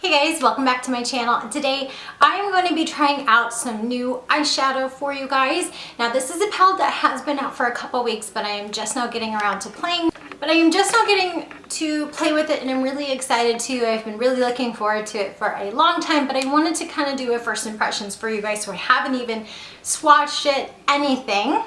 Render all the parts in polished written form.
Hey guys, welcome back to my channel, and today I am going to be trying out some new eyeshadow for you guys. Now this is a palette that has been out for a couple weeks, but I am just now getting around to playing. But I am just now getting to play with it, and I'm really excited too. I've been really looking forward to it for a long time, but I wanted to kind of do a first impressions for you guys, so I haven't even swatched it, anything.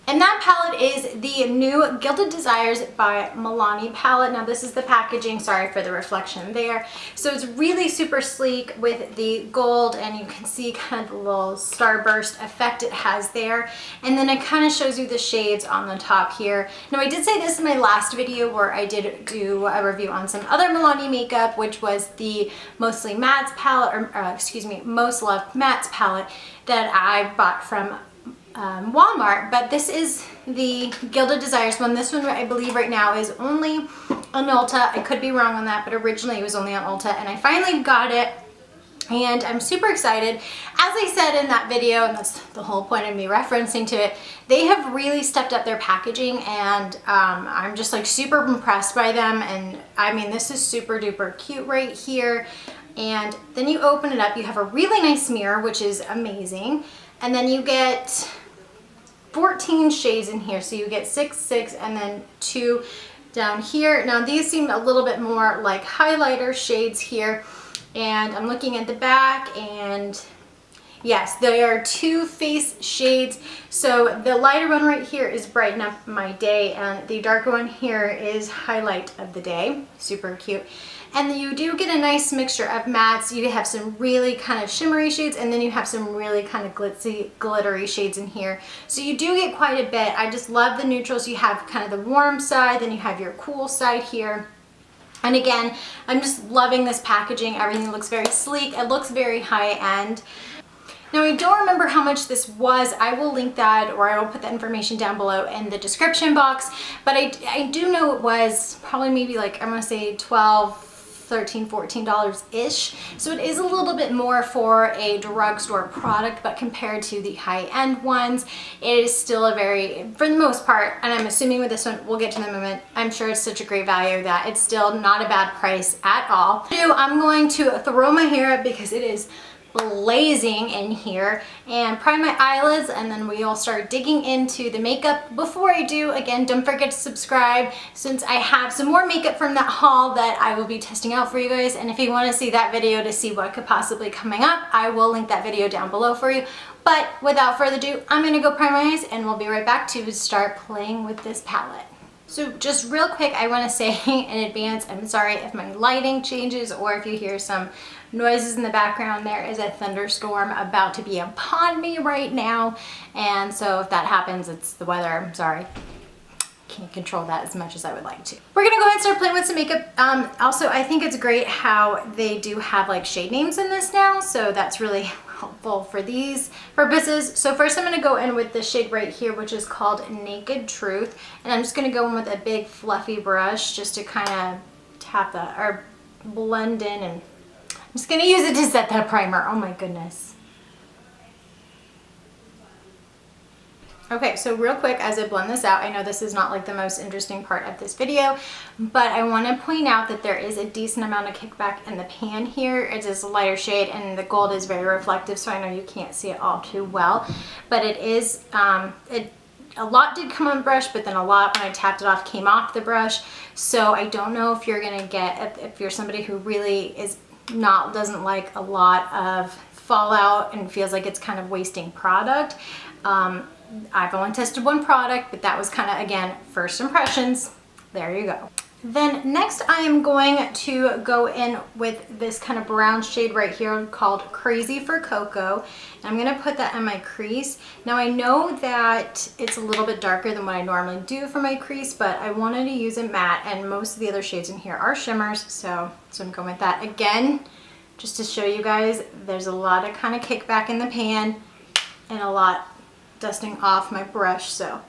And that palette is the new Gilded Desires by Milani palette. Now this is the packaging, sorry for the reflection there. So it's really super sleek with the gold, and you can see kind of the little starburst effect it has there. And then it kind of shows you the shades on the top here. Now I did say this in my last video where I did do a review on some other Milani makeup, which was the Mostly Mattes palette, or excuse me, Most Loved Mattes palette that I bought from Walmart, but this is the Gilded Desires one. This one I believe right now is only on Ulta. I could be wrong on that, but originally it was only on Ulta, and I finally got it and I'm super excited. As I said in that video, and that's the whole point of me referencing to it, they have really stepped up their packaging, and I'm just like super impressed by them. And I mean, this is super duper cute right here. And then you open it up, you have a really nice mirror, which is amazing. And then you get 14 shades in here, so you get 6, and then 2 down here. Now these seem a little bit more like highlighter shades here, and I'm looking at the back, and yes, there are 2 face shades. So the lighter one right here is Brighten Up My Day, and the darker one here is Highlight of the Day. Super cute. And you do get a nice mixture of mattes. You have some really kind of shimmery shades, and then you have some really kind of glitzy, glittery shades in here. So you do get quite a bit. I just love the neutrals. You have kind of the warm side, then you have your cool side here. And again, I'm just loving this packaging. Everything looks very sleek. It looks very high-end. Now I don't remember how much this was. I will link that, or I will put that information down below in the description box. But I do know it was probably maybe like, I'm gonna say $12, $13, $14-ish. So it is a little bit more for a drugstore product, but compared to the high-end ones, it is still a very, for the most part, and I'm assuming with this one, we'll get to the moment, I'm sure it's such a great value that it's still not a bad price at all. I'm going to throw my hair up because it is blazing in here, and prime my eyelids, and then we'll start digging into the makeup. Before I do, again, don't forget to subscribe, since I have some more makeup from that haul that I will be testing out for you guys. And if you want to see that video to see what could possibly coming up, I will link that video down below for you. But without further ado, I'm gonna go prime my eyes, and we'll be right back to start playing with this palette. So just real quick, I want to say in advance, I'm sorry if my lighting changes or if you hear some noises in the background. There is a thunderstorm about to be upon me right now, and so if that happens, it's the weather. I'm sorry. Can't control that as much as I would like to. We're gonna go ahead and start playing with some makeup. Also, I think it's great how they do have like shade names in this now, so that's really helpful for these purposes. So first I'm gonna go in with this shade right here, which is called Naked Truth, and I'm just gonna go in with a big fluffy brush just to kind of tap that or blend in, and I'm just gonna use it to set that primer. Oh my goodness. Okay, so real quick, as I blend this out, I know this is not like the most interesting part of this video, but I want to point out that there is a decent amount of kickback in the pan here. It is a lighter shade, and the gold is very reflective, so I know you can't see it all too well, but it is, a lot did come on brush, but then a lot, when I tapped it off, came off the brush. So I don't know if you're gonna get, if you're somebody who really doesn't like a lot of fallout and feels like it's kind of wasting product. I've only tested one product, but that was kind of, again, first impressions. There you go. Then next I am going to go in with this kind of brown shade right here called Crazy For Coco. And I'm going to put that in my crease. Now I know that it's a little bit darker than what I normally do for my crease, but I wanted to use a matte, and most of the other shades in here are shimmers, so I'm going with that. Again, just to show you guys, there's a lot of kind of kickback in the pan and a lot dusting off my brush. So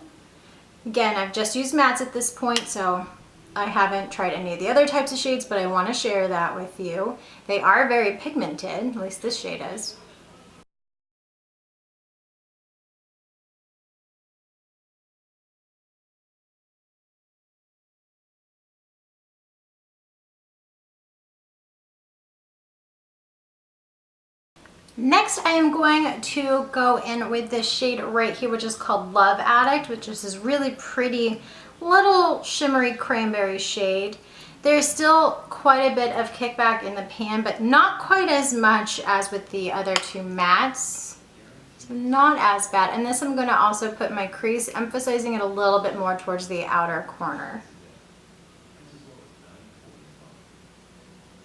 again, I've just used mattes at this point, so I haven't tried any of the other types of shades, but I want to share that with you. They are very pigmented, at least this shade is. Next, I am going to go in with this shade right here, which is called Love Addict, which is this really pretty little shimmery cranberry shade. There's still quite a bit of kickback in the pan, but not quite as much as with the other two mattes. So not as bad. And this I'm going to also put in my crease, emphasizing it a little bit more towards the outer corner.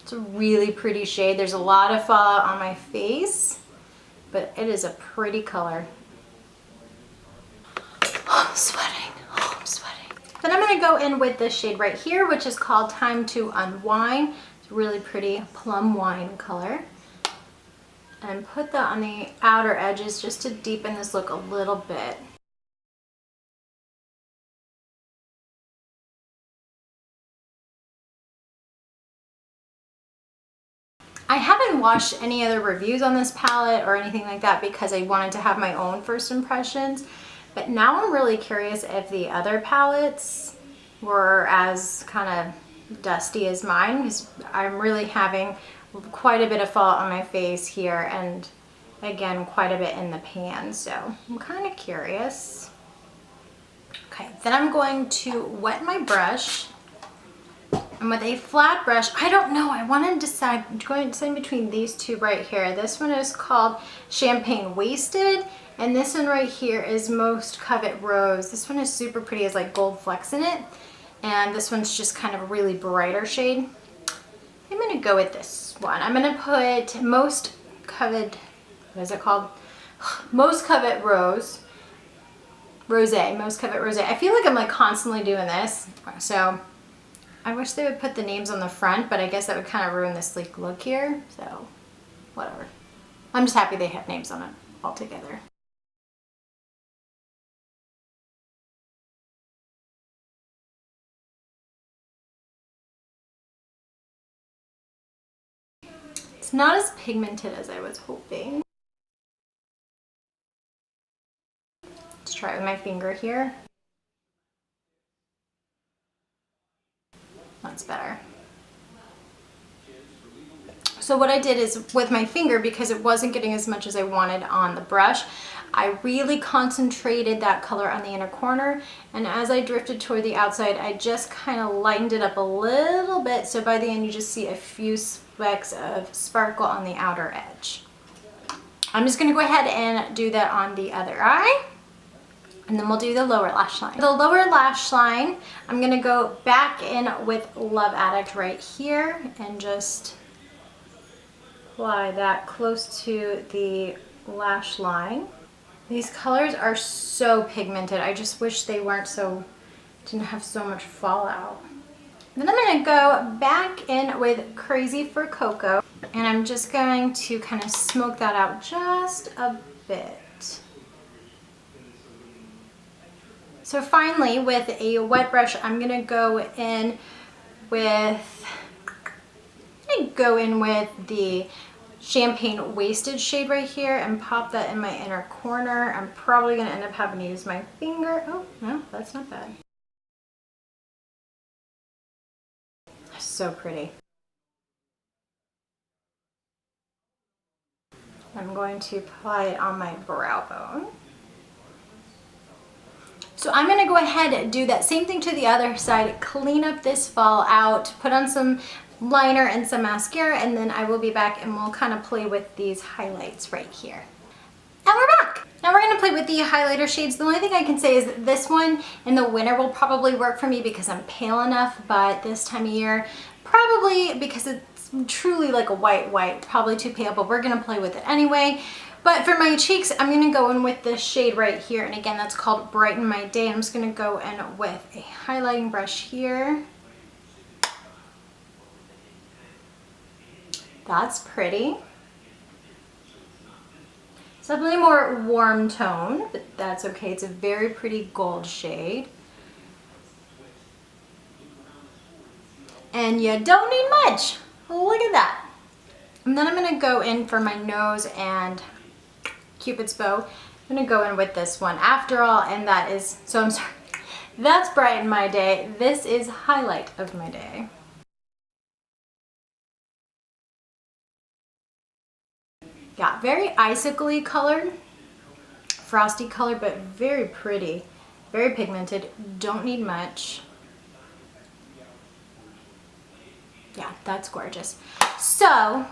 It's a really pretty shade. There's a lot of fallout on my face, but it is a pretty color. Oh, I'm sweating. Oh, I'm sweating. Then I'm going to go in with this shade right here, which is called Time to Unwind. It's a really pretty plum wine color. And put that on the outer edges just to deepen this look a little bit. I haven't watched any other reviews on this palette or anything like that because I wanted to have my own first impressions. But now I'm really curious if the other palettes were as kind of dusty as mine, because I'm really having quite a bit of fallout on my face here and again quite a bit in the pan. So I'm kind of curious. Okay, then I'm going to wet my brush. And with a flat brush, I don't know, I want to decide, I'm going to decide between these two right here. This one is called Champagne Wasted, and this one right here is Most Covet Rose. This one is super pretty, has like gold flecks in it, and this one's just kind of a really brighter shade. I'm going to go with this one. I'm going to put Most Covet, what is it called? Most Covet Rose. Most Covet Rose. I feel like I'm like constantly doing this, so I wish they would put the names on the front, but I guess that would kind of ruin the sleek look here, so whatever. I'm just happy they have names on it altogether. It's not as pigmented as I was hoping. Let's try it with my finger here. That's better. So what I did is with my finger, because it wasn't getting as much as I wanted on the brush, I really concentrated that color on the inner corner, and as I drifted toward the outside, I just kind of lightened it up a little bit, so by the end you just see a few specks of sparkle on the outer edge. I'm just going to go ahead and do that on the other eye. And then we'll do the lower lash line. The lower lash line, I'm gonna go back in with Love Addict right here and just apply that close to the lash line. These colors are so pigmented. I just wish they weren't so, didn't have so much fallout. Then I'm gonna go back in with Crazy For Coco, and I'm just going to kind of smoke that out just a bit. So finally, with a wet brush, I'm gonna go in with the Champagne Wasted shade right here and pop that in my inner corner. I'm probably gonna end up having to use my finger. Oh, no, that's not bad. So pretty. I'm going to apply it on my brow bone. So I'm going to go ahead and do that same thing to the other side, clean up this fallout, put on some liner and some mascara, and then I will be back and we'll kind of play with these highlights right here. And we're back! Now we're going to play with the highlighter shades. The only thing I can say is that this one in the winter will probably work for me because I'm pale enough, but this time of year, probably because it's truly like a white, probably too pale, but we're going to play with it anyway. But for my cheeks, I'm going to go in with this shade right here. And again, that's called Brighten My Day. I'm just going to go in with a highlighting brush here. That's pretty. It's definitely a more warm tone, but that's okay. It's a very pretty gold shade. And you don't need much. Look at that. And then I'm going to go in for my nose and Cupid's bow. I'm gonna go in with this one after all, and that is, so I'm sorry, that's Brighten My Day. This is Highlight of My Day. Yeah, very icicle-y colored, frosty color, but very pretty, very pigmented. Don't need much. Yeah, that's gorgeous. So,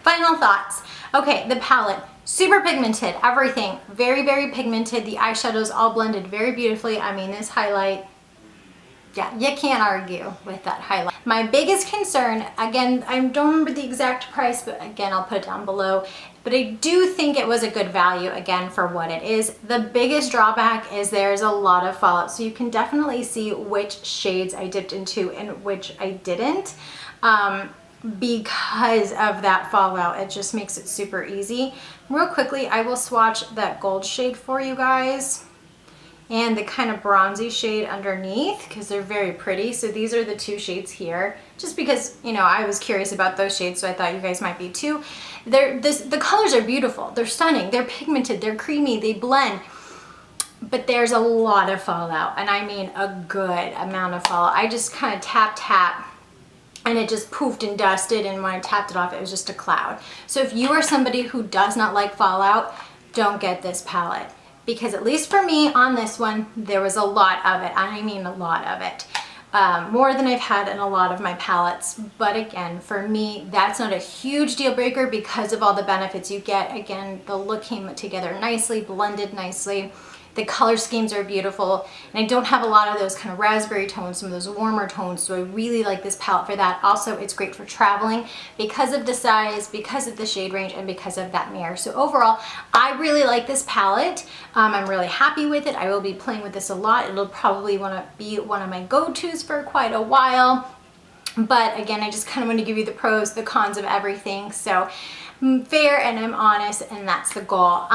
final thoughts. Okay, the palette, super pigmented, everything. Very, very pigmented. The eyeshadows all blended very beautifully. I mean, this highlight, yeah, you can't argue with that highlight. My biggest concern, again, I don't remember the exact price, but again, I'll put it down below. But I do think it was a good value, again, for what it is. The biggest drawback is there's a lot of fallout. So you can definitely see which shades I dipped into and which I didn't. Because of that fallout, it just makes it super easy. Real quickly, I will swatch that gold shade for you guys and the kind of bronzy shade underneath because they're very pretty. So these are the two shades here, just because, you know, I was curious about those shades, so I thought you guys might be too. The colors are beautiful, they're stunning, they're pigmented, they're creamy, they blend, but there's a lot of fallout, and I mean a good amount of fallout. I just kind of tap, and it just poofed and dusted, and when I tapped it off, it was just a cloud. So if you are somebody who does not like fallout, don't get this palette. Because at least for me on this one, there was a lot of it. I mean a lot of it. More than I've had in a lot of my palettes. But again, for me, that's not a huge deal breaker because of all the benefits you get. Again, the look came together nicely, blended nicely. The color schemes are beautiful, and I don't have a lot of those kind of raspberry tones, some of those warmer tones, so I really like this palette for that. Also, it's great for traveling because of the size, because of the shade range, and because of that mirror. So overall, I really like this palette. I'm really happy with it. I will be playing with this a lot. It'll probably want to be one of my go-tos for quite a while. But again, I just kind of want to give you the pros, the cons of everything. So I'm fair and I'm honest, and that's the goal.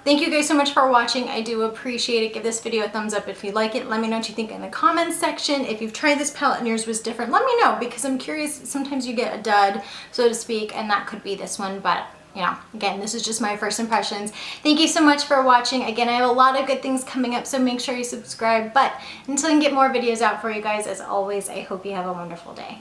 Thank you guys so much for watching. I do appreciate it. Give this video a thumbs up if you like it. Let me know what you think in the comments section. If you've tried this palette and yours was different, let me know, because I'm curious. Sometimes you get a dud, so to speak, and that could be this one, but you know, again, this is just my first impressions. Thank you so much for watching. Again, I have a lot of good things coming up, so make sure you subscribe. But until I can get more videos out for you guys, as always, I hope you have a wonderful day.